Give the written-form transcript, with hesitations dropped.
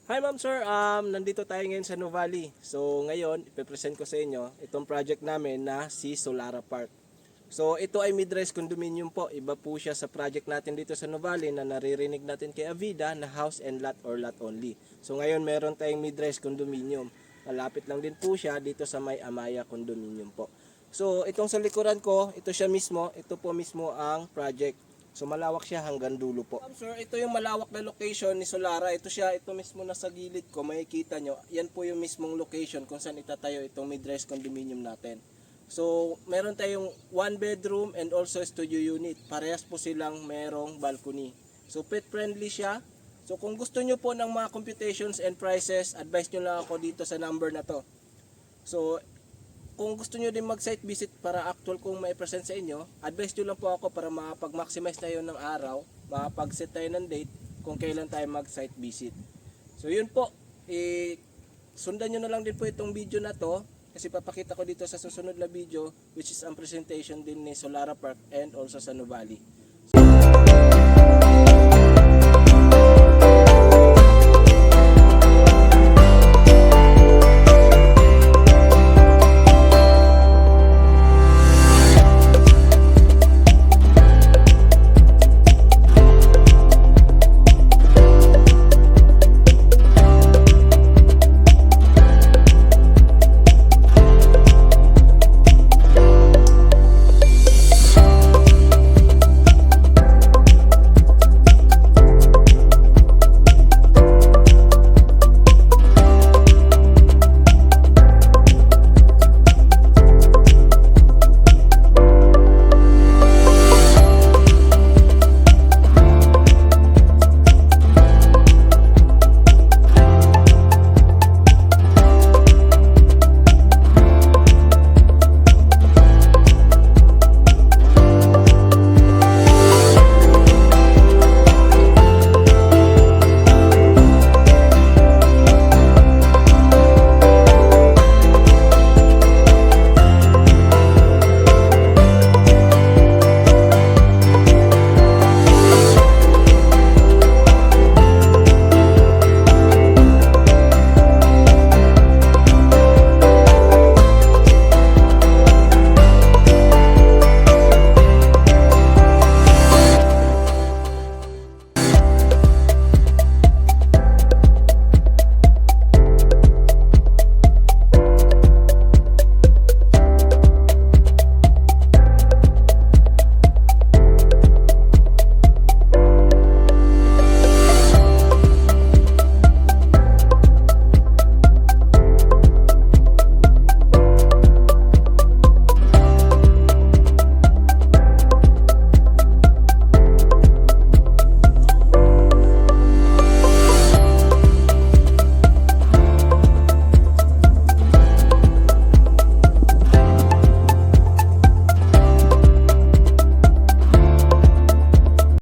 Hi ma'am sir, nandito tayo ngayon sa Nuvali. So ngayon, ipe-present ko sa inyo itong project namin na si Solara Park. So ito ay mid-rise condominium po. Iba po siya sa project natin dito sa Nuvali na naririnig natin kay Avida na house and lot or lot only. So ngayon meron tayong mid-rise condominium. Malapit lang din po siya dito sa May Amaya condominium po. So itong sa likuran ko, ito siya mismo, ito po mismo ang project. So malawak siya hanggang dulo po. Sir, ito yung malawak na location ni Solara. Ito siya, ito mismo nasa gilid ko, makikita nyo. Yan po yung mismong location kung saan itatayo itong mid-rise condominium natin. So, meron tayong 1 bedroom and also studio unit. Parehas po silang merong balcony. So, pet friendly siya. So, kung gusto nyo po ng mga computations and prices, advise nyo lang ako dito sa number na to. So, kung gusto nyo din mag-site visit para actual kong mai-present sa inyo, advise nyo lang po ako para makapag-maximize tayo ng araw, makapag-set tayo ng date kung kailan tayo mag-site visit. So yun po, sundan nyo na lang din po itong video na to kasi papakita ko dito sa susunod na video which is ang presentation din ni Solara Park and also sa Nuvali.